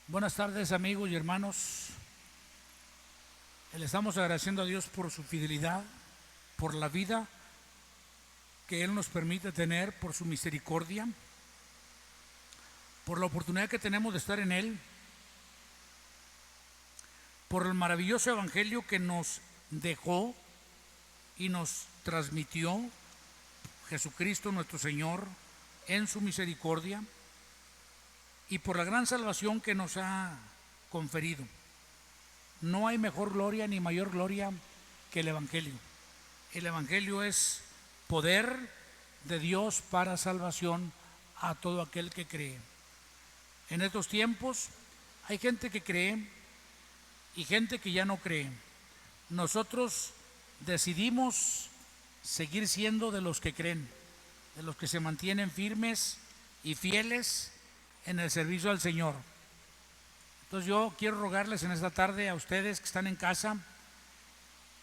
Buenas tardes, amigos y hermanos. Le estamos agradeciendo a Dios por su fidelidad, por la vida que Él nos permite tener, por su misericordia, por la oportunidad que tenemos de estar en Él, por el maravilloso evangelio que nos dejó y nos transmitió Jesucristo nuestro Señor en su misericordia, y por la gran salvación que nos ha conferido. No hay mejor gloria ni mayor gloria que el evangelio. El evangelio es poder de Dios para salvación a todo aquel que cree. En estos tiempos hay gente que cree y gente que ya no cree. Nosotros decidimos seguir siendo de los que creen, de los que se mantienen firmes y fieles en el servicio al Señor. Entonces yo quiero rogarles en esta tarde a ustedes que están en casa,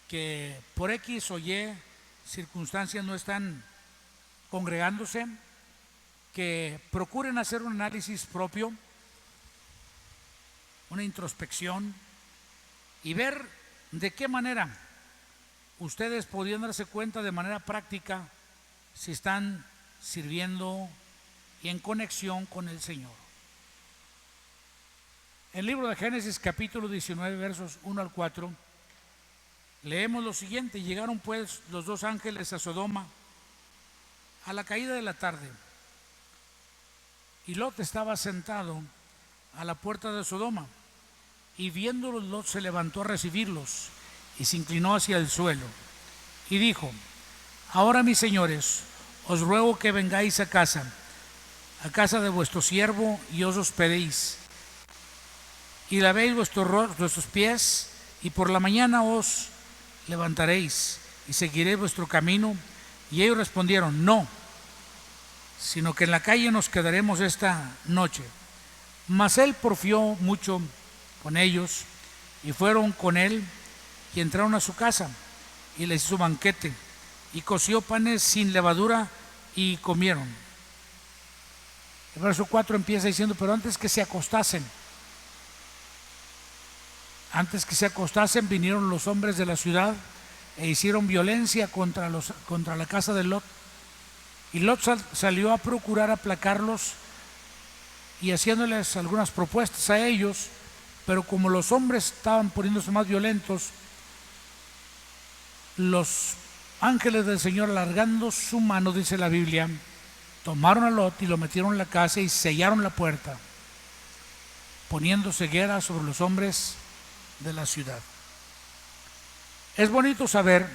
que por X o Y circunstancias no están congregándose, que procuren hacer un análisis propio, una introspección, y ver de qué manera ustedes podrían darse cuenta de manera práctica si están sirviendo y en conexión con el Señor. En el libro de Génesis capítulo 19 versos 1 al 4 leemos lo siguiente: llegaron pues los dos ángeles a Sodoma a la caída de la tarde, y Lot estaba sentado a la puerta de Sodoma, y viéndolos Lot se levantó a recibirlos y se inclinó hacia el suelo y dijo: ahora, mis señores, os ruego que vengáis a casa de vuestro siervo, y os hospedéis, y lavéis vuestros pies, y por la mañana os levantaréis y seguiréis vuestro camino. Y ellos respondieron: no, sino que en la calle nos quedaremos esta noche. Mas él porfió mucho con ellos, y fueron con él y entraron a su casa, y les hizo banquete, y coció panes sin levadura, y comieron. El verso 4 empieza diciendo: pero antes que se acostasen, vinieron los hombres de la ciudad e hicieron violencia contra la casa de Lot. Y Lot salió a procurar aplacarlos y haciéndoles algunas propuestas a ellos, pero como los hombres estaban poniéndose más violentos, los ángeles del Señor, alargando su mano, dice la Biblia, tomaron a Lot y lo metieron en la casa y sellaron la puerta, poniendo ceguera sobre los hombres de la ciudad. Es bonito saber,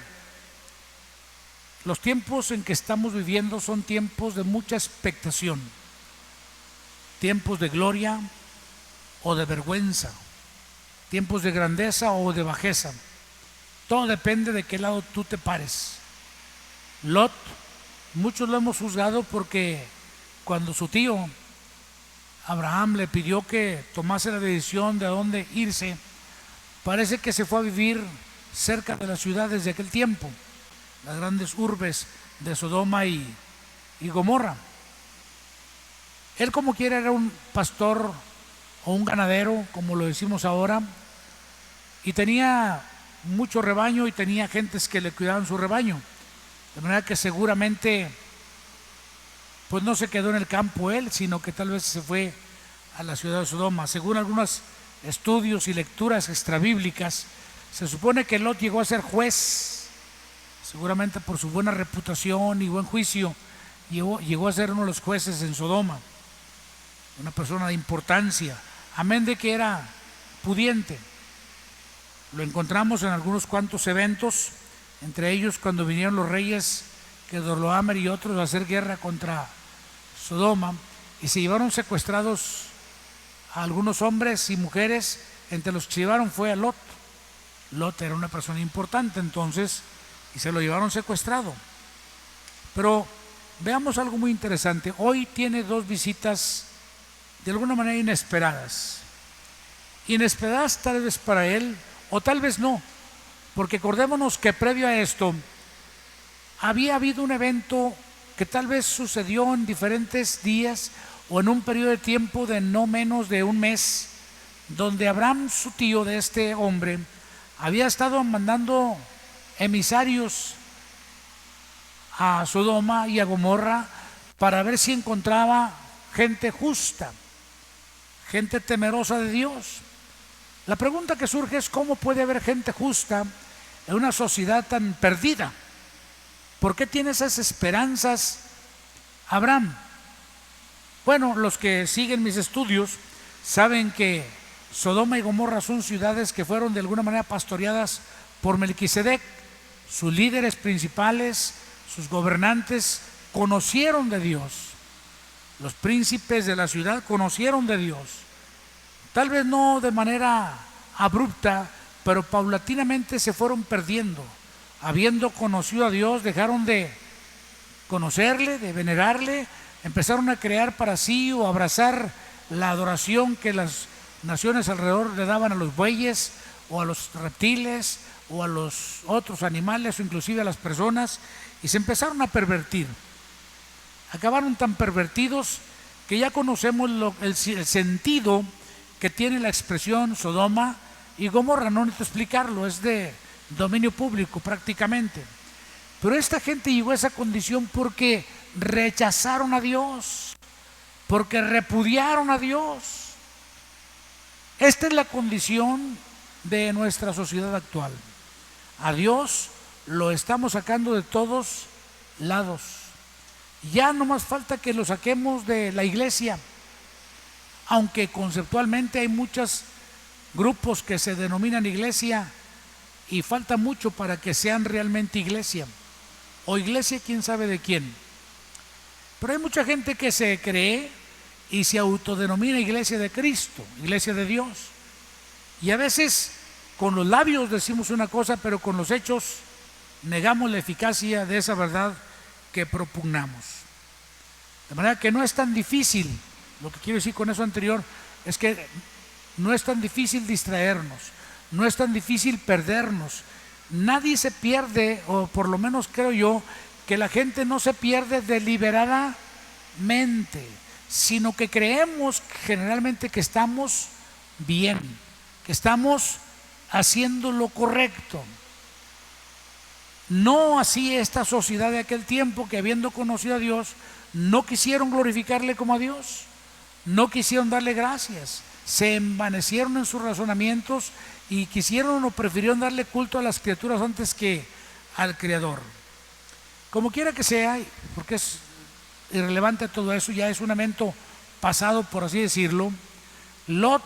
los tiempos en que estamos viviendo son tiempos de mucha expectación, tiempos de gloria o de vergüenza, tiempos de grandeza o de bajeza. Todo depende de qué lado tú te pares. Lot, muchos lo hemos juzgado porque cuando su tío Abraham le pidió que tomase la decisión de a dónde irse, parece que se fue a vivir cerca de las ciudades de aquel tiempo, las grandes urbes de Sodoma y Gomorra. Él, como quiera, era un pastor o un ganadero, como lo decimos ahora, y tenía mucho rebaño y tenía gentes que le cuidaban su rebaño, de manera que seguramente pues no se quedó en el campo él, sino que tal vez se fue a la ciudad de Sodoma. Según algunos estudios y lecturas extrabíblicas, se supone que Lot llegó a ser juez, seguramente por su buena reputación y buen juicio, llegó a ser uno de los jueces en Sodoma, una persona de importancia, amén de que era pudiente. Lo encontramos en algunos cuantos eventos, entre ellos cuando vinieron los reyes Kedorlaomer y otros a hacer guerra contra Sodoma, y se llevaron secuestrados a algunos hombres y mujeres. Entre los que se llevaron fue a Lot. Lot era una persona importante entonces, y se lo llevaron secuestrado. Pero veamos algo muy interesante. Hoy tiene dos visitas de alguna manera inesperadas tal vez para él, o tal vez no, porque acordémonos que previo a esto había habido un evento que tal vez sucedió en diferentes días o en un periodo de tiempo de no menos de un mes, donde Abraham, su tío de este hombre, había estado mandando emisarios a Sodoma y a Gomorra para ver si encontraba gente justa, gente temerosa de Dios. La pregunta que surge es: ¿cómo puede haber gente justa en una sociedad tan perdida? ¿Por qué tiene esas esperanzas Abraham? Bueno, los que siguen mis estudios saben que Sodoma y Gomorra son ciudades que fueron de alguna manera pastoreadas por Melquisedec. Sus líderes principales, sus gobernantes, conocieron de Dios. Los príncipes de la ciudad conocieron de Dios. Tal vez no de manera abrupta, pero paulatinamente se fueron perdiendo. Habiendo conocido a Dios, dejaron de conocerle, de venerarle, empezaron a crear para sí o abrazar la adoración que las naciones alrededor le daban a los bueyes o a los reptiles o a los otros animales o inclusive a las personas, y se empezaron a pervertir. Acabaron tan pervertidos que ya conocemos el sentido que tiene la expresión Sodoma y Gomorra. No necesito explicarlo, es de dominio público prácticamente. Pero esta gente llegó a esa condición porque rechazaron a Dios, porque repudiaron a Dios. Esta es la condición de nuestra sociedad actual. A Dios lo estamos sacando de todos lados. Ya no más falta que lo saquemos de la iglesia, aunque conceptualmente hay muchos grupos que se denominan iglesia y falta mucho para que sean realmente iglesia, o iglesia quién sabe de quién. Pero hay mucha gente que se cree y se autodenomina iglesia de Cristo, iglesia de Dios, y a veces con los labios decimos una cosa, pero con los hechos negamos la eficacia de esa verdad que propugnamos. De manera que no es tan difícil, lo que quiero decir con eso anterior es que no es tan difícil distraernos, no es tan difícil perdernos. Nadie se pierde, o por lo menos creo yo que la gente no se pierde deliberadamente, sino que creemos generalmente que estamos bien, que estamos haciendo lo correcto. No así esta sociedad de aquel tiempo, que habiendo conocido a Dios no quisieron glorificarle como a Dios, no quisieron darle gracias, se envanecieron en sus razonamientos y quisieron o prefirieron darle culto a las criaturas antes que al Creador. Como quiera que sea, porque es irrelevante todo eso, ya es un evento pasado, por así decirlo. Lot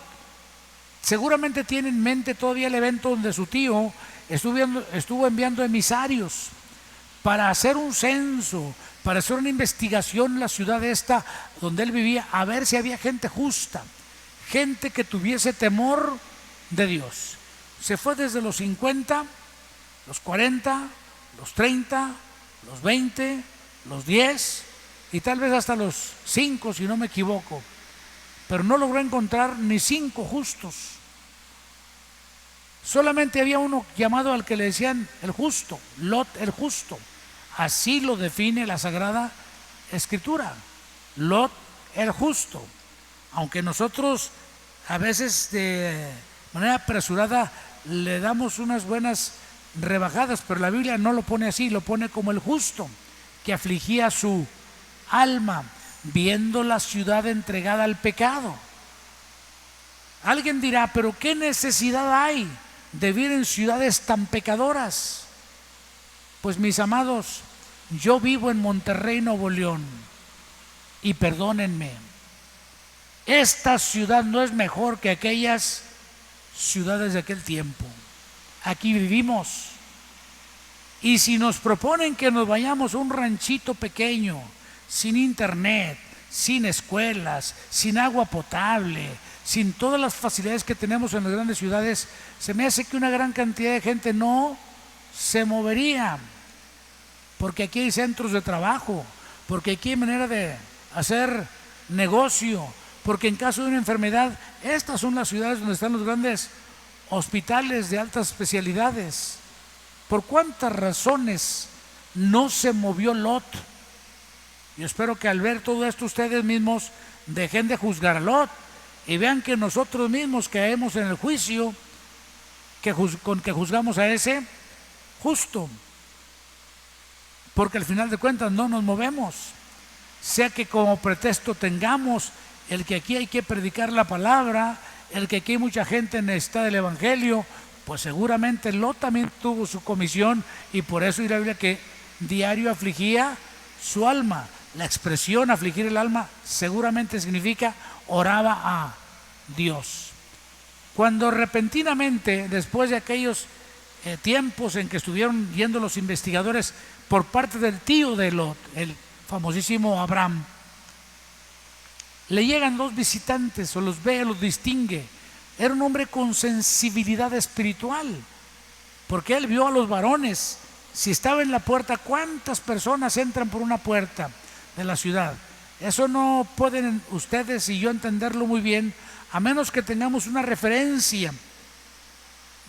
seguramente tiene en mente todavía el evento donde su tío estuvo enviando emisarios para hacer un censo, para hacer una investigación en la ciudad esta donde él vivía, a ver si había gente justa, gente que tuviese temor de Dios. Se fue desde los 50, los 40, los 30, los 20, los 10 y tal vez hasta los 5, si no me equivoco, pero no logró encontrar ni 5 justos. Solamente había uno llamado al que le decían el justo, Lot el justo. Así lo define la Sagrada Escritura, Lot el justo. Aunque nosotros a veces de manera apresurada le damos unas buenas rebajadas, pero la Biblia no lo pone así, lo pone como el justo, que afligía su alma, viendo la ciudad entregada al pecado. Alguien dirá: pero ¿qué necesidad hay de vivir en ciudades tan pecadoras? Pues mis amados, yo vivo en Monterrey, Nuevo León, y perdónenme, esta ciudad no es mejor que aquellas ciudades de aquel tiempo. Aquí vivimos, y si nos proponen que nos vayamos a un ranchito pequeño, sin internet, sin escuelas, sin agua potable, sin todas las facilidades que tenemos en las grandes ciudades, se me hace que una gran cantidad de gente no se movería, porque aquí hay centros de trabajo, porque aquí hay manera de hacer negocio, porque en caso de una enfermedad, estas son las ciudades donde están los grandes hospitales de altas especialidades. ¿Por cuántas razones no se movió Lot? Yo espero que al ver todo esto ustedes mismos dejen de juzgar a Lot y vean que nosotros mismos caemos en el juicio con que juzgamos a ese justo, porque al final de cuentas no nos movemos. Sea que como pretexto tengamos el que aquí hay que predicar la palabra, el que aquí hay mucha gente necesitada del evangelio, pues seguramente Lot también tuvo su comisión, y por eso dice la Biblia que diario afligía su alma. La expresión afligir el alma seguramente significa oraba a Dios. Cuando repentinamente, después de aquellos tiempos en que estuvieron yendo los investigadores por parte del tío de Lot, el famosísimo Abraham, le llegan dos visitantes, o los ve, los distingue. Era un hombre con sensibilidad espiritual, porque él vio a los varones. Si estaba en la puerta, ¿cuántas personas entran por una puerta de la ciudad? Eso no pueden ustedes y yo entenderlo muy bien, a menos que tengamos una referencia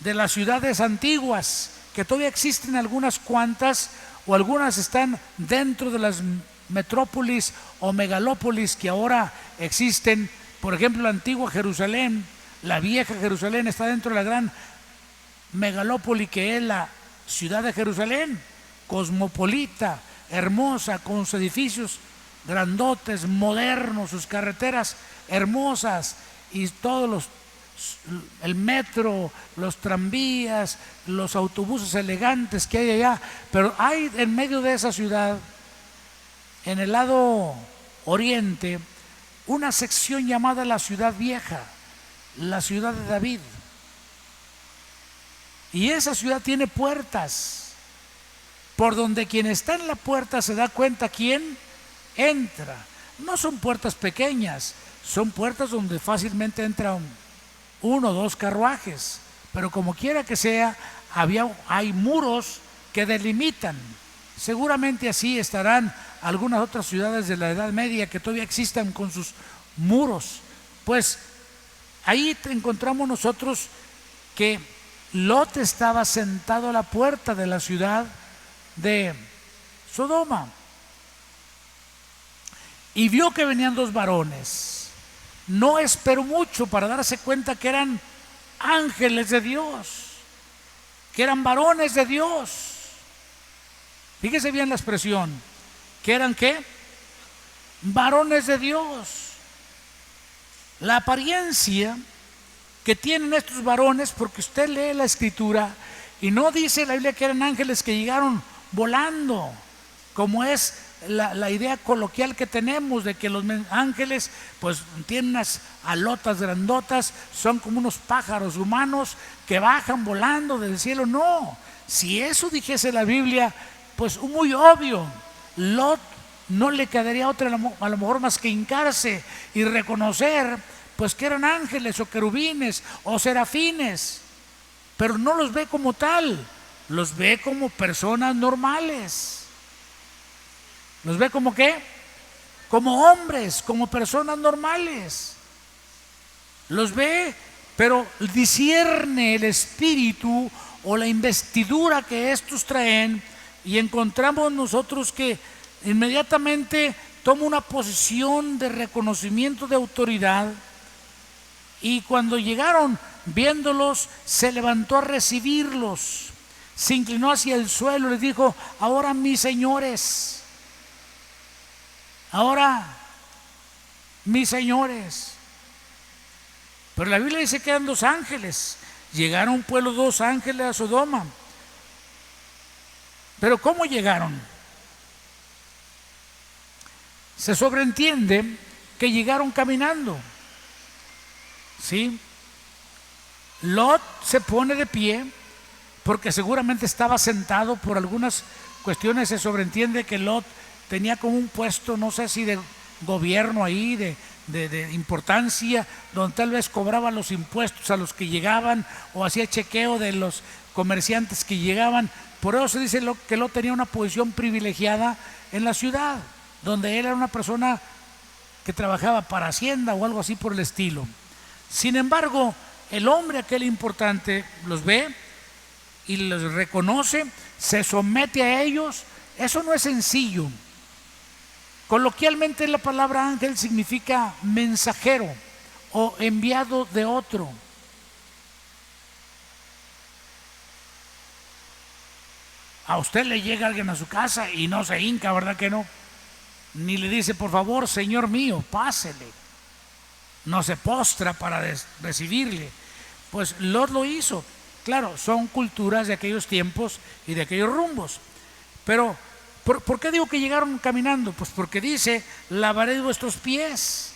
de las ciudades antiguas, que todavía existen algunas cuantas, o algunas están dentro de las metrópolis o megalópolis que ahora existen. Por ejemplo, la antigua Jerusalén, la vieja Jerusalén, está dentro de la gran megalópoli que es la ciudad de Jerusalén, cosmopolita, hermosa, con sus edificios grandotes, modernos, sus carreteras hermosas, y todos el metro, los tranvías, los autobuses elegantes que hay allá. Pero hay en medio de esa ciudad, en el lado oriente, una sección llamada la ciudad vieja, la ciudad de David. Y esa ciudad tiene puertas, por donde quien está en la puerta se da cuenta quién entra. No son puertas pequeñas, son puertas donde fácilmente entran uno o dos carruajes, pero como quiera que sea, hay muros que delimitan. Seguramente así estarán algunas otras ciudades de la Edad Media que todavía existan con sus muros. Pues ahí encontramos nosotros que Lot estaba sentado a la puerta de la ciudad de Sodoma y vio que venían dos varones. No esperó mucho para darse cuenta que eran ángeles de Dios, que eran varones de Dios. Fíjese bien la expresión, que eran ¿qué? Varones de Dios. La apariencia que tienen estos varones, porque usted lee la escritura y no dice la Biblia que eran ángeles que llegaron volando, como es la idea coloquial que tenemos de que los ángeles pues tienen unas alotas grandotas, son como unos pájaros humanos que bajan volando del cielo. No, si eso dijese la Biblia, pues muy obvio, Lot no le quedaría otra a lo mejor más que hincarse y reconocer pues que eran ángeles o querubines o serafines, pero no los ve como tal, los ve como personas normales. ¿Los ve como qué? Como hombres, como personas normales. Los ve, pero discierne el espíritu o la investidura que estos traen, y encontramos nosotros que inmediatamente toma una posición de reconocimiento de autoridad. Y cuando llegaron, viéndolos, se levantó a recibirlos, se inclinó hacia el suelo y les dijo: ahora mis señores, ahora mis señores. Pero la Biblia dice que eran dos ángeles. Llegaron a un pueblo dos ángeles a Sodoma. Pero ¿cómo llegaron? Se sobreentiende que llegaron caminando. ¿Sí? Lot se pone de pie porque seguramente estaba sentado por algunas cuestiones. Se sobreentiende que Lot tenía como un puesto, no sé si de gobierno ahí, de importancia, donde tal vez cobraba los impuestos a los que llegaban o hacía chequeo de los comerciantes que llegaban. Por eso se dice que Lot tenía una posición privilegiada en la ciudad, donde él era una persona que trabajaba para Hacienda o algo así por el estilo. Sin embargo, el hombre aquel importante los ve y los reconoce, se somete a ellos. Eso no es sencillo. Coloquialmente la palabra ángel significa mensajero o enviado de otro. A usted le llega alguien a su casa y no se hinca, ¿verdad que no? Ni le dice, por favor, Señor mío, pásele. No se postra para recibirle. Pues Lot lo hizo. Claro, son culturas de aquellos tiempos y de aquellos rumbos. Pero, ¿por qué digo que llegaron caminando? Pues porque dice, lavaré vuestros pies.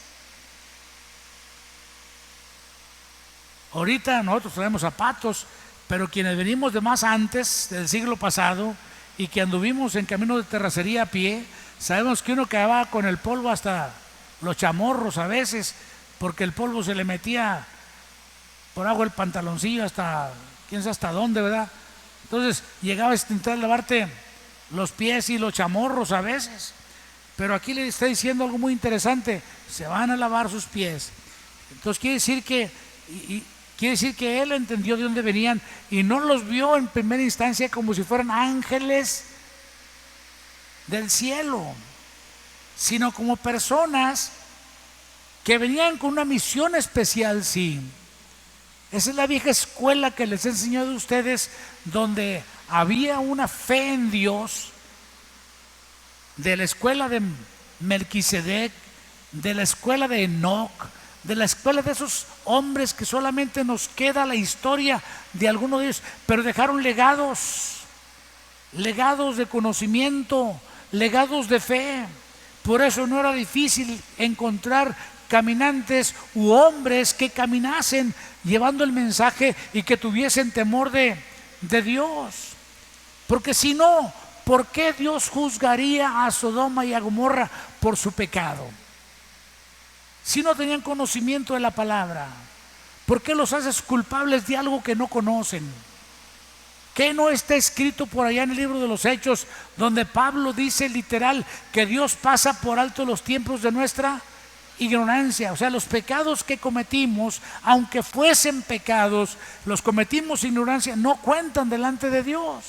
Ahorita nosotros traemos zapatos, pero quienes venimos de más antes, del siglo pasado, y que anduvimos en camino de terracería a pie, sabemos que uno quedaba con el polvo hasta los chamorros a veces, porque el polvo se le metía por abajo el pantaloncillo hasta, quién sabe hasta dónde, ¿verdad? Entonces llegabas a intentar lavarte los pies y los chamorros a veces. Pero aquí le está diciendo algo muy interesante, se van a lavar sus pies. Entonces quiere decir que él entendió de dónde venían y no los vio en primera instancia como si fueran ángeles del cielo, sino como personas que venían con una misión especial, sí. Esa es la vieja escuela que les he enseñado a ustedes, donde había una fe en Dios, de la escuela de Melquisedec, de la escuela de Enoc, de la escuela de esos hombres que solamente nos queda la historia de algunos de ellos, pero dejaron legados de conocimiento, legados de fe. Por eso no era difícil encontrar caminantes u hombres que caminasen llevando el mensaje y que tuviesen temor de Dios. Porque si no, ¿por qué Dios juzgaría a Sodoma y a Gomorra por su pecado? Si no tenían conocimiento de la palabra, ¿por qué los haces culpables de algo que no conocen? ¿Qué no está escrito por allá en el libro de los Hechos, donde Pablo dice literal que Dios pasa por alto los tiempos de nuestra ignorancia? O sea, los pecados que cometimos, aunque fuesen pecados, los cometimos sin ignorancia, no cuentan delante de Dios.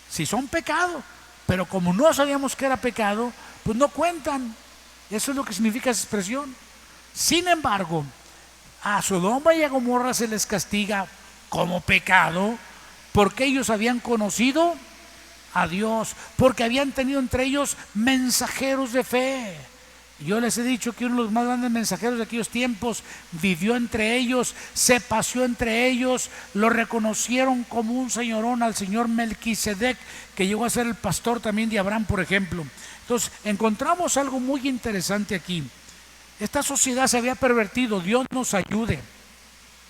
Si son pecados, pero como no sabíamos que era pecado, pues no cuentan. Eso es lo que significa esa expresión. Sin embargo, a Sodoma y a Gomorra se les castiga como pecado porque ellos habían conocido a Dios, porque habían tenido entre ellos mensajeros de fe. Yo les he dicho que uno de los más grandes mensajeros de aquellos tiempos vivió entre ellos, se paseó entre ellos, lo reconocieron como un señorón al señor Melquisedec, que llegó a ser el pastor también de Abraham, por ejemplo. Entonces encontramos algo muy interesante aquí. Esta sociedad se había pervertido. Dios nos ayude.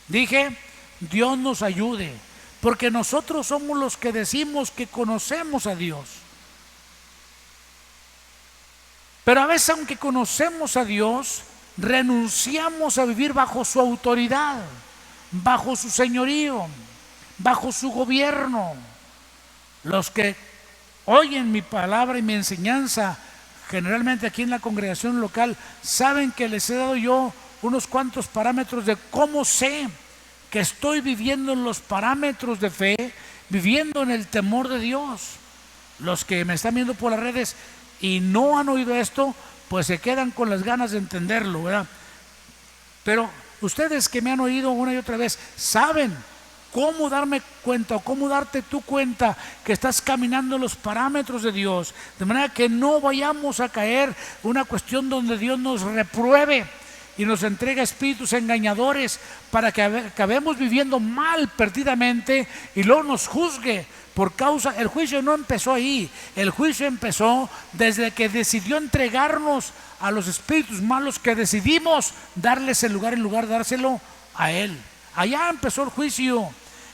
Dije, Dios nos ayude, porque nosotros somos los que decimos que conocemos a Dios. Pero a veces, aunque conocemos a Dios, renunciamos a vivir bajo su autoridad, bajo su señorío, bajo su gobierno. Los que oyen mi palabra y mi enseñanza, generalmente aquí en la congregación local, saben que les he dado yo unos cuantos parámetros de cómo sé que estoy viviendo en los parámetros de fe, viviendo en el temor de Dios. Los que me están viendo por las redes y no han oído esto, pues se quedan con las ganas de entenderlo, ¿verdad? Pero ustedes que me han oído una y otra vez, saben cómo darme cuenta o cómo darte tú cuenta que estás caminando en los parámetros de Dios, de manera que no vayamos a caer en una cuestión donde Dios nos repruebe y nos entrega espíritus engañadores para que acabemos viviendo mal perdidamente y luego nos juzgue por causa. El juicio no empezó ahí, el juicio empezó desde que decidió entregarnos a los espíritus malos, que decidimos darles el lugar en lugar de dárselo a Él. Allá empezó el juicio.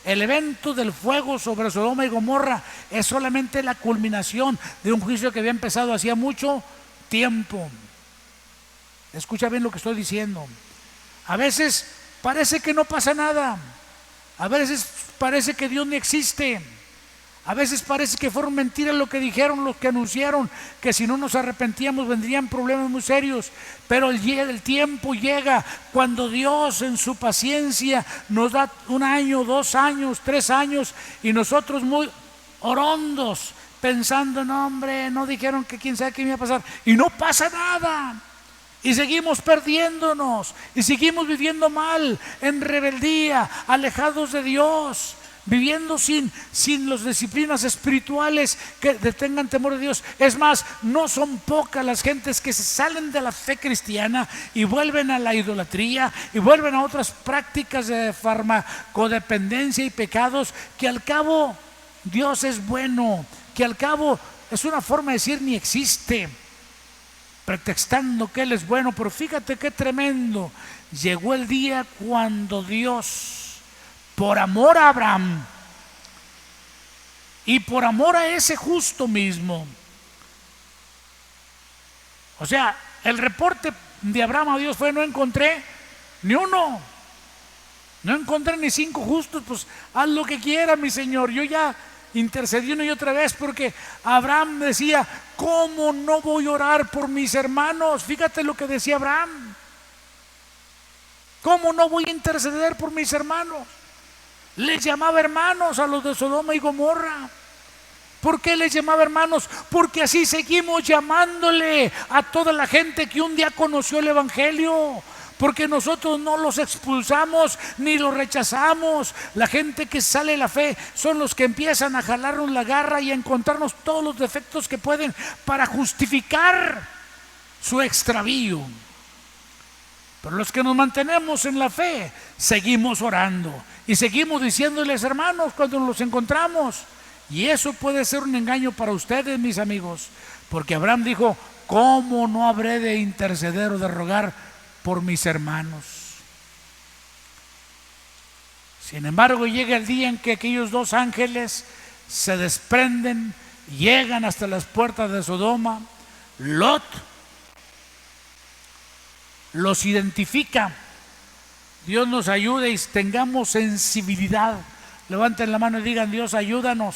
El evento del fuego sobre Sodoma y Gomorra es solamente la culminación de un juicio que había empezado hacía mucho tiempo. Escucha bien lo que estoy diciendo. A veces parece que no pasa nada. A veces parece que Dios no existe. A veces parece que fueron mentiras lo que dijeron, lo que anunciaron, que si no nos arrepentíamos vendrían problemas muy serios. Pero el tiempo llega cuando Dios en su paciencia nos da 1 año, 2 años, 3 años, y nosotros muy orondos pensando, no hombre, no dijeron que quién sabe qué me iba a pasar, y no pasa nada. y seguimos perdiéndonos y seguimos viviendo mal, en rebeldía, alejados de Dios, viviendo sin las disciplinas espirituales que tengan temor de Dios. Es más, no son pocas las gentes que se salen de la fe cristiana y vuelven a la idolatría y vuelven a otras prácticas de farmacodependencia y pecados que al cabo Dios es bueno, que al cabo es una forma de decir ni existe, pretextando que Él es bueno. Pero fíjate qué tremendo. Llegó el día cuando Dios, por amor a Abraham y por amor a ese justo mismo, o sea, el reporte de Abraham a Dios fue: no encontré ni uno, no encontré ni 5 justos. Pues haz lo que quieras, mi Señor, yo ya intercedí una y otra vez, porque Abraham decía: ¿cómo no voy a orar por mis hermanos? Fíjate lo que decía Abraham: ¿cómo no voy a interceder por mis hermanos? Les llamaba hermanos a los de Sodoma y Gomorra. ¿Por qué les llamaba hermanos? Porque así seguimos llamándole a toda la gente que un día conoció el Evangelio. Porque nosotros no los expulsamos ni los rechazamos. La gente que sale de la fe son los que empiezan a jalarnos la garra y a encontrarnos todos los defectos que pueden para justificar su extravío. Pero los que nos mantenemos en la fe, seguimos orando y seguimos diciéndoles hermanos cuando los encontramos. Y eso puede ser un engaño para ustedes, mis amigos, porque Abraham dijo: ¿cómo no habré de interceder o de rogar por mis hermanos? Sin embargo, llega el día en que aquellos 2 ángeles se desprenden, llegan hasta las puertas de Sodoma. Lot los identifica. Dios nos ayude y tengamos sensibilidad. Levanten la mano y digan: Dios, ayúdanos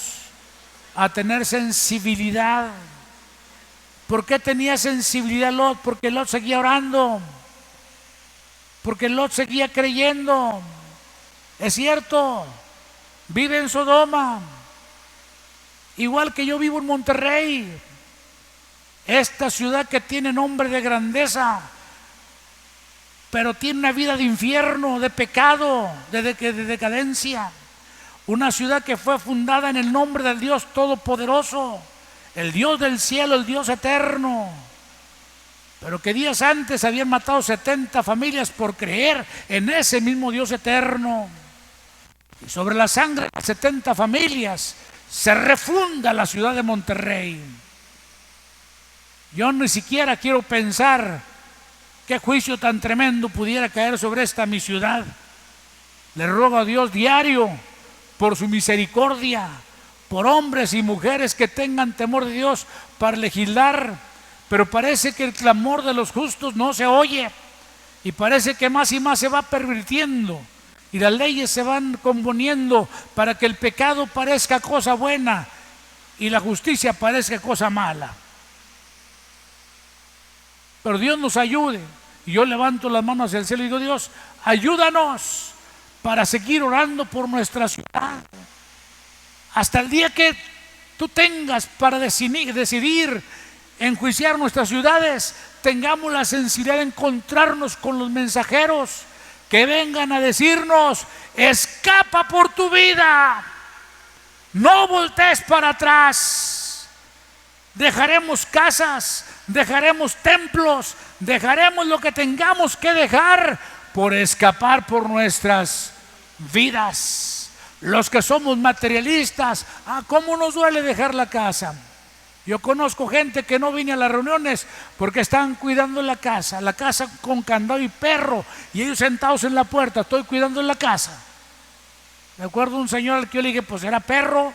a tener sensibilidad. ¿Por qué tenía sensibilidad Lot? Porque Lot seguía orando, porque Lot seguía creyendo. Es cierto, vive en Sodoma, igual que yo vivo en Monterrey, esta ciudad que tiene nombre de grandeza, pero tiene una vida de infierno, de pecado, de decadencia. Una ciudad que fue fundada en el nombre del Dios Todopoderoso, el Dios del cielo, el Dios eterno, pero que días antes habían matado 70 familias por creer en ese mismo Dios eterno. Y sobre la sangre de 70 familias se refunda la ciudad de Monterrey. Yo ni siquiera quiero pensar qué juicio tan tremendo pudiera caer sobre esta mi ciudad. Le ruego a Dios diario, por su misericordia, por hombres y mujeres que tengan temor de Dios para legislar. Pero parece que el clamor de los justos no se oye, y parece que más y más se va pervirtiendo y las leyes se van componiendo para que el pecado parezca cosa buena y la justicia parezca cosa mala. Pero Dios nos ayude, y yo levanto las manos hacia el cielo y digo: Dios, ayúdanos para seguir orando por nuestra ciudad hasta el día que tú tengas para decidir enjuiciar nuestras ciudades. Tengamos la sensibilidad de encontrarnos con los mensajeros que vengan a decirnos: escapa por tu vida, no voltees para atrás. Dejaremos casas, dejaremos templos, dejaremos lo que tengamos que dejar por escapar por nuestras vidas. Los que somos materialistas, ¿cómo nos duele dejar la casa? Yo conozco gente que no viene a las reuniones porque están cuidando la casa con candado y perro, y ellos sentados en la puerta: estoy cuidando la casa. Me acuerdo un señor al que yo le dije: pues era perro.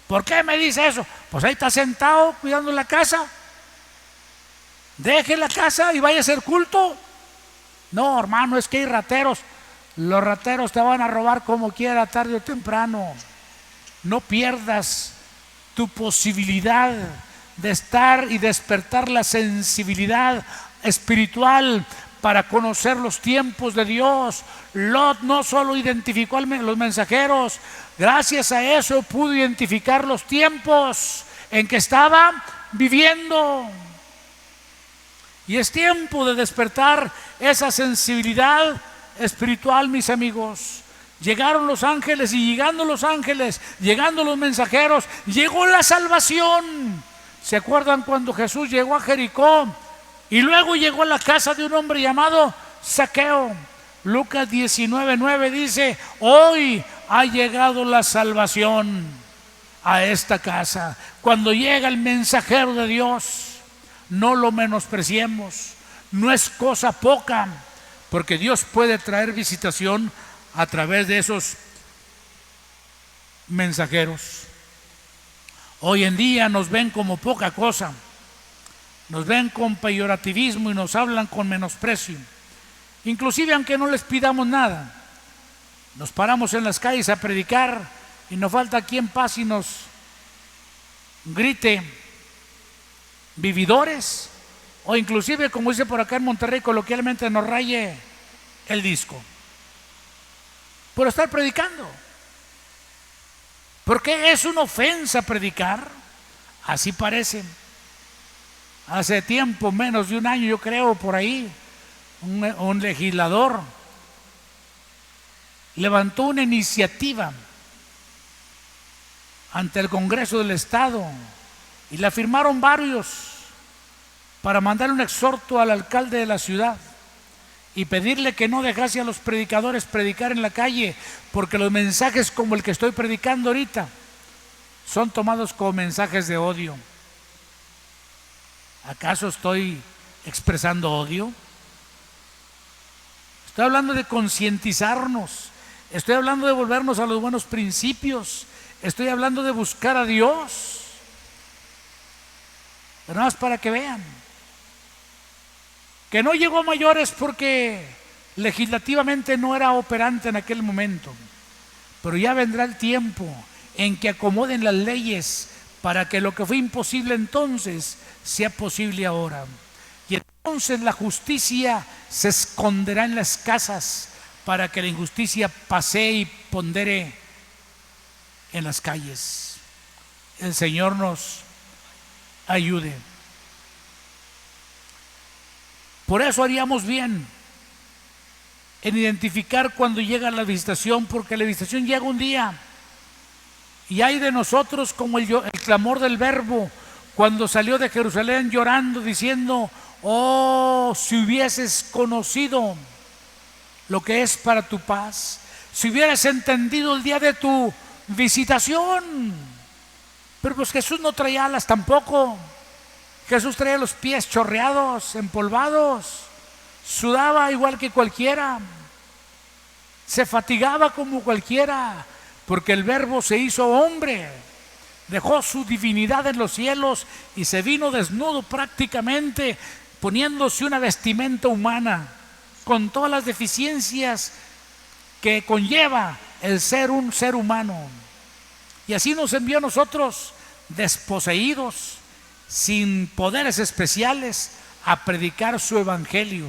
¿Por qué me dice eso? Pues ahí está sentado cuidando la casa. Deje la casa y vaya a hacer culto. No, hermano, es que hay rateros. Los rateros te van a robar como quiera, tarde o temprano. No pierdas tu posibilidad de estar y despertar la sensibilidad espiritual para conocer los tiempos de Dios. Lot no solo identificó a los mensajeros, gracias a eso pudo identificar los tiempos en que estaba viviendo. Y es tiempo de despertar esa sensibilidad espiritual, mis amigos. Llegaron los ángeles, y llegando los ángeles, llegando los mensajeros, llegó la salvación. ¿Se acuerdan cuando Jesús llegó a Jericó y luego llegó a la casa de un hombre llamado Zaqueo? Lucas 19:9 dice: hoy ha llegado la salvación a esta casa. Cuando llega el mensajero de Dios, no lo menospreciemos, no es cosa poca, porque Dios puede traer visitación a través de esos mensajeros. Hoy en día nos ven como poca cosa, nos ven con peyorativismo y nos hablan con menosprecio. Inclusive aunque no les pidamos nada, nos paramos en las calles a predicar y nos falta quien pase y nos grite vividores, o inclusive, como dice por acá en Monterrey coloquialmente, nos raye el disco por estar predicando. ¿Por qué es una ofensa predicar? Así parece. Hace tiempo, menos de un año, yo creo, por ahí, un legislador levantó una iniciativa ante el Congreso del Estado y la firmaron varios para mandar un exhorto al alcalde de la ciudad y pedirle que no dejase a los predicadores predicar en la calle, porque los mensajes como el que estoy predicando ahorita son tomados como mensajes de odio. ¿Acaso estoy expresando odio? Estoy hablando de concientizarnos, estoy hablando de volvernos a los buenos principios, estoy hablando de buscar a Dios. Pero nada más para que vean que no llegó a mayores, porque legislativamente no era operante en aquel momento, pero ya vendrá el tiempo en que acomoden las leyes para que lo que fue imposible entonces sea posible ahora. Y entonces la justicia se esconderá en las casas para que la injusticia pasee y pondere en las calles. El Señor nos ayude. Por eso haríamos bien en identificar cuando llega la visitación, porque la visitación llega un día, y hay de nosotros como el clamor del Verbo cuando salió de Jerusalén llorando, diciendo: oh, si hubieses conocido lo que es para tu paz, si hubieras entendido el día de tu visitación. Pero pues Jesús no traía alas tampoco. Jesús traía los pies chorreados, empolvados, sudaba igual que cualquiera, se fatigaba como cualquiera, porque el Verbo se hizo hombre, dejó su divinidad en los cielos y se vino desnudo prácticamente, poniéndose una vestimenta humana, con todas las deficiencias que conlleva el ser un ser humano. Y así nos envió a nosotros, desposeídos, sin poderes especiales, a predicar su evangelio.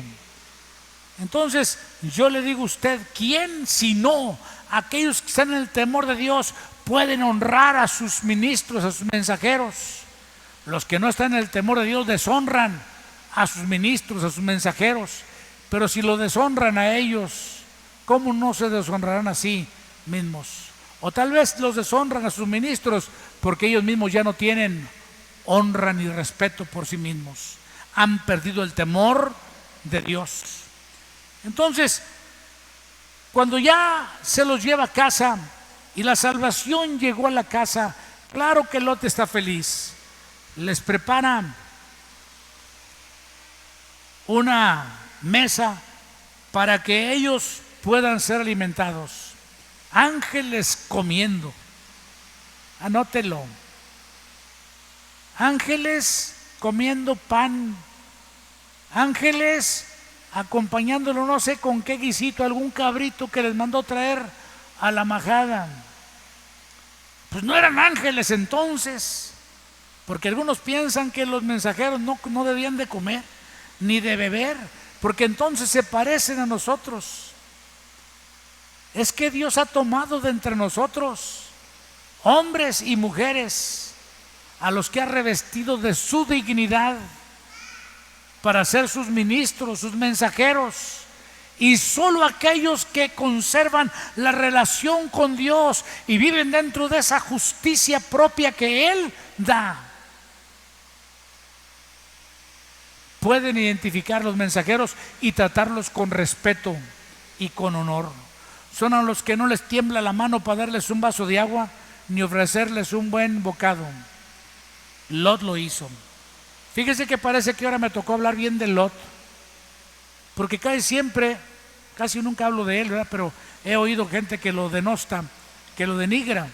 Entonces yo le digo a usted, ¿quién sino aquellos que están en el temor de Dios pueden honrar a sus ministros, a sus mensajeros? Los que no están en el temor de Dios deshonran a sus ministros, a sus mensajeros. Pero si lo deshonran a ellos, ¿cómo no se deshonrarán a sí mismos? O tal vez los deshonran a sus ministros porque ellos mismos ya no tienen honra ni respeto por sí mismos, han perdido el temor de Dios. Entonces, cuando ya se los lleva a casa y la salvación llegó a la casa, claro que Lot está feliz. Les prepara una mesa para que ellos puedan ser alimentados. Ángeles comiendo, anótelo. Ángeles comiendo pan, ángeles acompañándolo, no sé con qué guisito, algún cabrito que les mandó traer a la majada. Pues no eran ángeles entonces, porque algunos piensan que los mensajeros no debían de comer ni de beber, porque entonces se parecen a nosotros. Es que Dios ha tomado de entre nosotros hombres y mujeres a los que ha revestido de su dignidad para ser sus ministros, sus mensajeros. Y solo aquellos que conservan la relación con Dios y viven dentro de esa justicia propia que Él da, pueden identificar los mensajeros y tratarlos con respeto y con honor. Son a los que no les tiembla la mano para darles un vaso de agua ni ofrecerles un buen bocado. Lot lo hizo. Fíjese que parece que ahora me tocó hablar bien de Lot, porque casi nunca hablo de él, ¿verdad? Pero he oído gente que lo denosta, que lo denigra.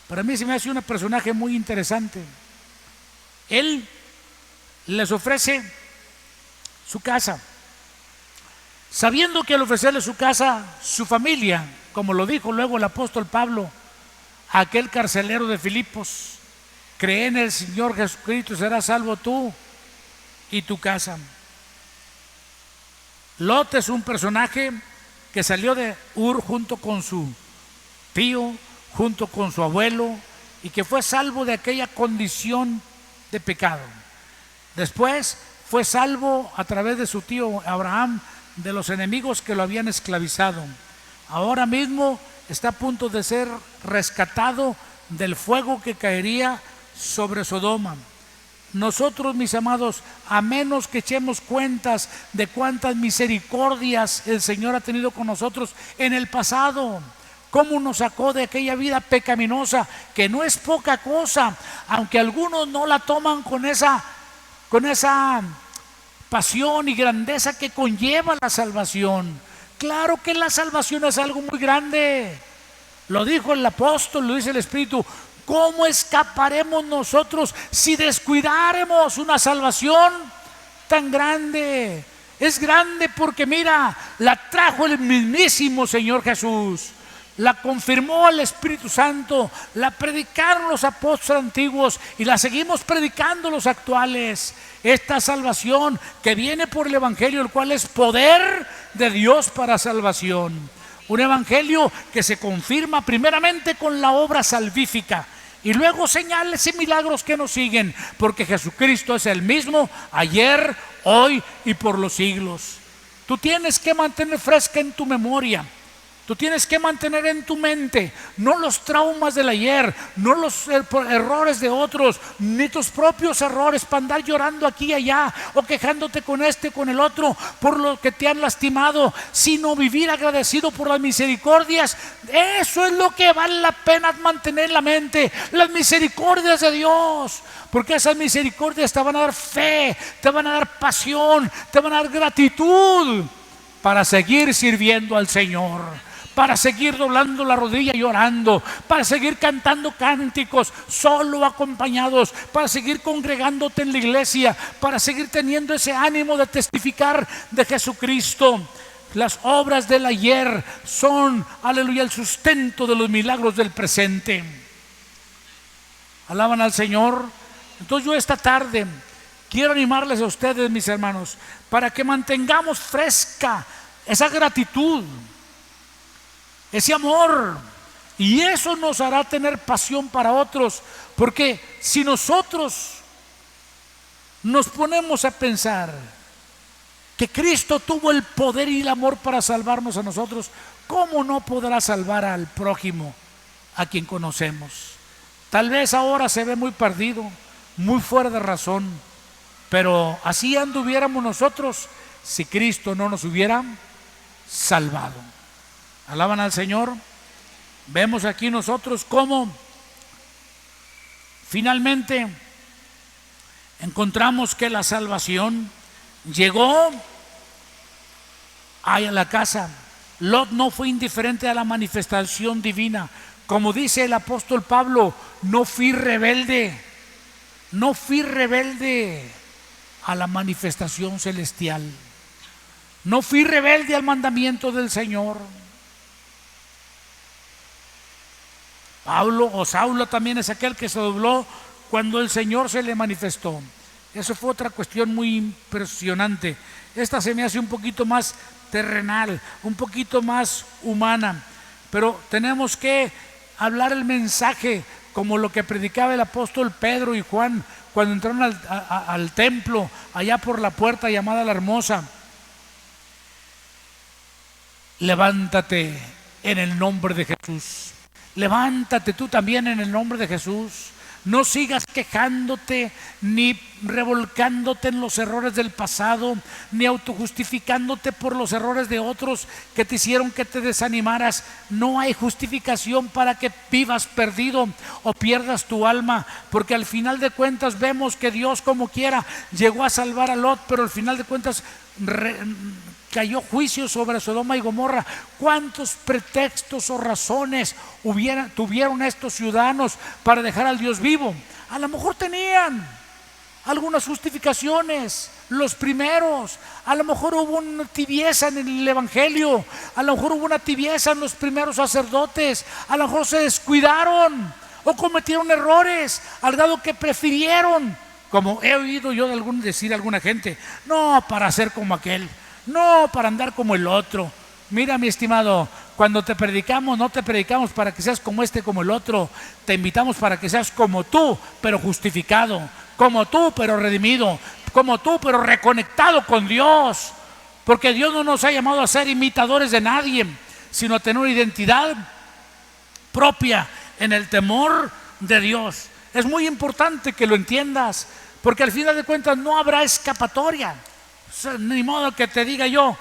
Para mí se me hace un personaje muy interesante. Él les ofrece su casa, sabiendo que al ofrecerle su casa, su familia, como lo dijo luego el apóstol Pablo a aquel carcelero de Filipos: cree en el Señor Jesucristo y serás salvo tú y tu casa. Lot es un personaje que salió de Ur junto con su tío, junto con su abuelo, y que fue salvo de aquella condición de pecado. Después fue salvo a través de su tío Abraham de los enemigos que lo habían esclavizado. Ahora mismo está a punto de ser rescatado del fuego que caería sobre Sodoma. Nosotros, mis amados, a menos que echemos cuentas de cuántas misericordias el Señor ha tenido con nosotros en el pasado, cómo nos sacó de aquella vida pecaminosa, que no es poca cosa, aunque algunos no la toman con esa pasión y grandeza que conlleva la salvación. Claro que la salvación es algo muy grande. Lo dijo el apóstol, lo dice el Espíritu. ¿Cómo escaparemos nosotros si descuidáremos una salvación tan grande? Es grande porque mira, la trajo el mismísimo Señor Jesús, la confirmó el Espíritu Santo, la predicaron los apóstoles antiguos y la seguimos predicando los actuales. Esta salvación que viene por el Evangelio, el cual es poder de Dios para salvación. Un Evangelio que se confirma primeramente con la obra salvífica y luego señales y milagros que nos siguen, porque Jesucristo es el mismo ayer, hoy y por los siglos. Tú tienes que mantener fresca en tu memoria, tú tienes que mantener en tu mente no los traumas del ayer, no los errores de otros, ni tus propios errores para andar llorando aquí y allá o quejándote con este con el otro por lo que te han lastimado, sino vivir agradecido por las misericordias. Eso es lo que vale la pena mantener en la mente, las misericordias de Dios, porque esas misericordias te van a dar fe, te van a dar pasión, te van a dar gratitud para seguir sirviendo al Señor, para seguir doblando la rodilla y orando, para seguir cantando cánticos solo acompañados, para seguir congregándote en la iglesia, para seguir teniendo ese ánimo de testificar de Jesucristo. Las obras del ayer son, aleluya, el sustento de los milagros del presente. Alaban al Señor. Entonces yo esta tarde quiero animarles a ustedes, mis hermanos, para que mantengamos fresca esa gratitud, ese amor, y eso nos hará tener pasión para otros, porque si nosotros nos ponemos a pensar que Cristo tuvo el poder y el amor para salvarnos a nosotros, ¿cómo no podrá salvar al prójimo, a quien conocemos? Tal vez ahora se ve muy perdido, muy fuera de razón, pero así anduviéramos nosotros si Cristo no nos hubiera salvado. Alaban al Señor. Vemos aquí nosotros cómo finalmente encontramos que la salvación llegó a la casa. Lot no fue indiferente a la manifestación divina. Como dice el apóstol Pablo, no fui rebelde a la manifestación celestial. No fui rebelde al mandamiento del Señor. Saulo también es aquel que se dobló cuando el Señor se le manifestó. Eso fue otra cuestión muy impresionante. Esta se me hace un poquito más terrenal, un poquito más humana, pero tenemos que hablar el mensaje como lo que predicaba el apóstol Pedro y Juan cuando entraron al templo, allá por la puerta llamada la Hermosa. Levántate en el nombre de Jesús. Levántate tú también en el nombre de Jesús. No sigas quejándote ni revolcándote en los errores del pasado, ni autojustificándote por los errores de otros que te hicieron que te desanimaras. No hay justificación para que vivas perdido o pierdas tu alma, porque al final de cuentas vemos que Dios, como quiera, llegó a salvar a Lot, pero al final de cuentas cayó juicio sobre Sodoma y Gomorra. ¿Cuántos pretextos o razones tuvieron estos ciudadanos para dejar al Dios vivo? A lo mejor tenían algunas justificaciones, los primeros. A lo mejor hubo una tibieza en el Evangelio, a lo mejor hubo una tibieza en los primeros sacerdotes, a lo mejor se descuidaron o cometieron errores al grado que prefirieron, como he oído yo decir a alguna gente, no, para ser como aquel, no, para andar como el otro. Mira, mi estimado, cuando te predicamos, no te predicamos para que seas como este, como el otro. Te invitamos para que seas como tú, pero justificado, como tú, pero redimido, como tú, pero reconectado con Dios. Porque Dios no nos ha llamado a ser imitadores de nadie, sino a tener una identidad propia en el temor de Dios. Es muy importante que lo entiendas, porque al final de cuentas no habrá escapatoria. Ni modo que te diga yo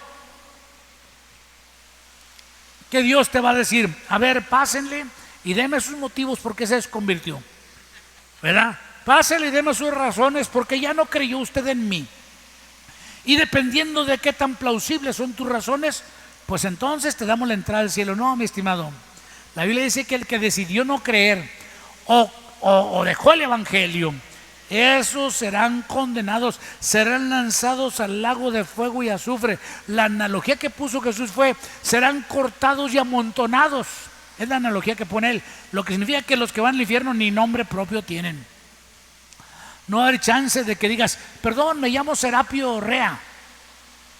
que Dios te va a decir, a ver, pásenle y deme sus motivos por qué se desconvirtió, ¿verdad? Pásenle y deme sus razones porque ya no creyó usted en mí. Y dependiendo de qué tan plausibles son tus razones, pues entonces te damos la entrada al cielo. No, mi estimado, la Biblia dice que el que decidió no creer o dejó el Evangelio, esos serán condenados, serán lanzados al lago de fuego y azufre. La analogía que puso Jesús fue, serán cortados y amontonados. Es la analogía que pone él, lo que significa que los que van al infierno ni nombre propio tienen. No va a haber chance de que digas, perdón, me llamo Serapio Rea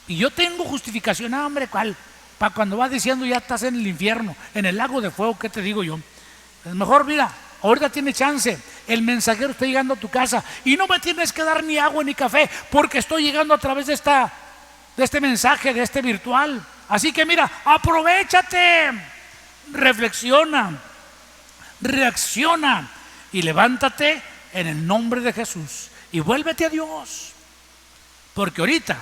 y yo tengo justificación. Ah, hombre, ¿cuál? Para cuando vas diciendo ya estás en el infierno, en el lago de fuego, ¿qué te digo yo? Es mejor, mira, ahorita tiene chance, el mensajero está llegando a tu casa y no me tienes que dar ni agua ni café porque estoy llegando a través de este mensaje, de este virtual. Así que mira, aprovéchate, reflexiona, reacciona y levántate en el nombre de Jesús y vuélvete a Dios, porque ahorita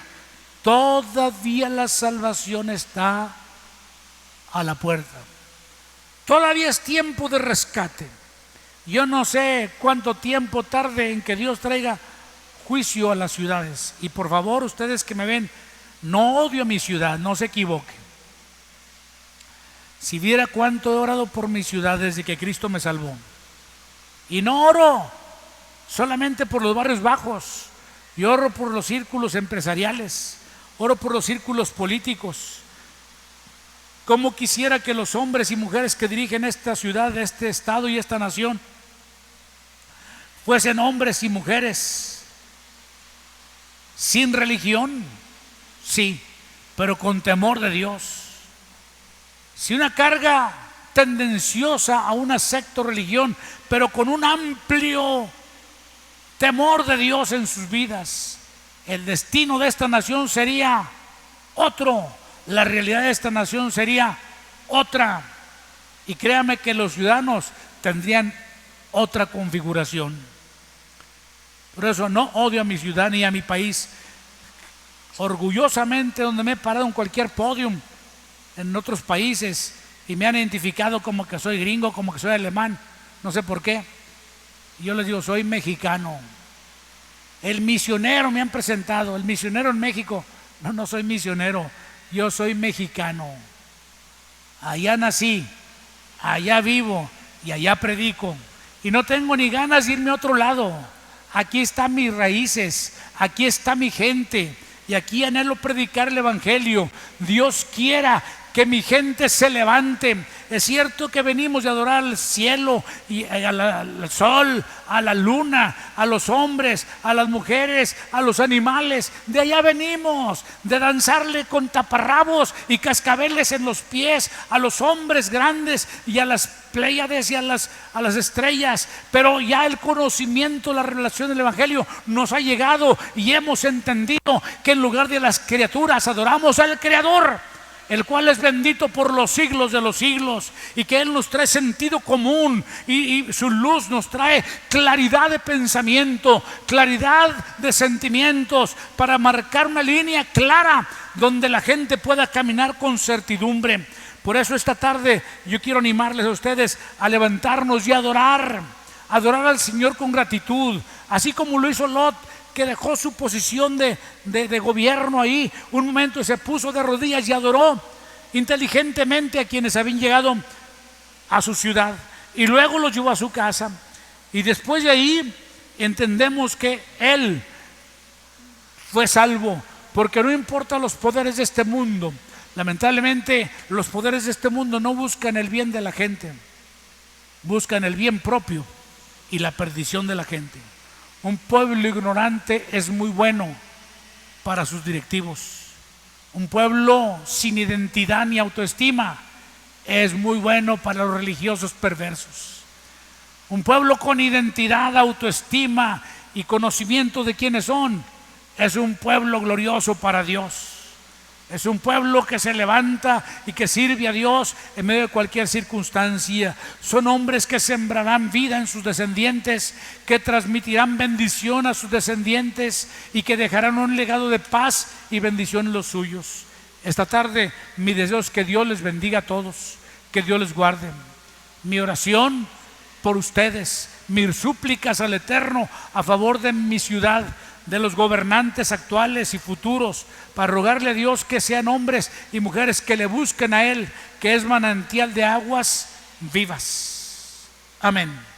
todavía la salvación está a la puerta. Todavía es tiempo de rescate. Yo no sé cuánto tiempo tarde en que Dios traiga juicio a las ciudades. Y por favor, ustedes que me ven, no odio a mi ciudad, no se equivoquen. Si viera cuánto he orado por mi ciudad desde que Cristo me salvó. Y no oro solamente por los barrios bajos, yo oro por los círculos empresariales, oro por los círculos políticos. Como quisiera que los hombres y mujeres que dirigen esta ciudad, este estado y esta nación fuesen hombres y mujeres sin religión, sí, pero con temor de Dios. Si una carga tendenciosa a una secta o religión, pero con un amplio temor de Dios en sus vidas, el destino de esta nación sería otro, la realidad de esta nación sería otra, y créame que los ciudadanos tendrían otra configuración. Por eso no odio a mi ciudad ni a mi país. Orgullosamente, donde me he parado en cualquier podium en otros países y me han identificado como que soy gringo, como que soy alemán, no sé por qué, y yo les digo, soy mexicano. El misionero me han presentado, el misionero en México. No, no soy misionero, yo soy mexicano. Allá nací, allá vivo y allá predico. Y no tengo ni ganas de irme a otro lado. Aquí están mis raíces, aquí está mi gente y aquí anhelo predicar el Evangelio. Dios quiera que mi gente se levante. Es cierto que venimos de adorar al cielo y al sol, a la luna, a los hombres, a las mujeres, a los animales. De allá venimos, de danzarle con taparrabos y cascabeles en los pies a los hombres grandes y a las Pléyades y a las estrellas. Pero ya el conocimiento, la revelación del Evangelio nos ha llegado y hemos entendido que en lugar de las criaturas adoramos al Creador, el cual es bendito por los siglos de los siglos, y que Él nos trae sentido común y su luz nos trae claridad de pensamiento, claridad de sentimientos, para marcar una línea clara donde la gente pueda caminar con certidumbre. Por eso esta tarde yo quiero animarles a ustedes a levantarnos y adorar al Señor con gratitud, así como lo hizo Lot, que dejó su posición de gobierno ahí un momento y se puso de rodillas y adoró inteligentemente a quienes habían llegado a su ciudad, y luego los llevó a su casa. Y después de ahí entendemos que él fue salvo, porque no importa los poderes de este mundo. Lamentablemente los poderes de este mundo no buscan el bien de la gente, buscan el bien propio y la perdición de la gente. Un pueblo ignorante es muy bueno para sus directivos. Un pueblo sin identidad ni autoestima es muy bueno para los religiosos perversos. Un pueblo con identidad, autoestima y conocimiento de quiénes son es un pueblo glorioso para Dios. Es un pueblo que se levanta y que sirve a Dios en medio de cualquier circunstancia. Son hombres que sembrarán vida en sus descendientes, que transmitirán bendición a sus descendientes y que dejarán un legado de paz y bendición en los suyos. Esta tarde mi deseo es que Dios les bendiga a todos, que Dios les guarde. Mi oración por ustedes, mis súplicas al Eterno a favor de mi ciudad, de los gobernantes actuales y futuros, para rogarle a Dios que sean hombres y mujeres que le busquen a Él, que es manantial de aguas vivas. Amén.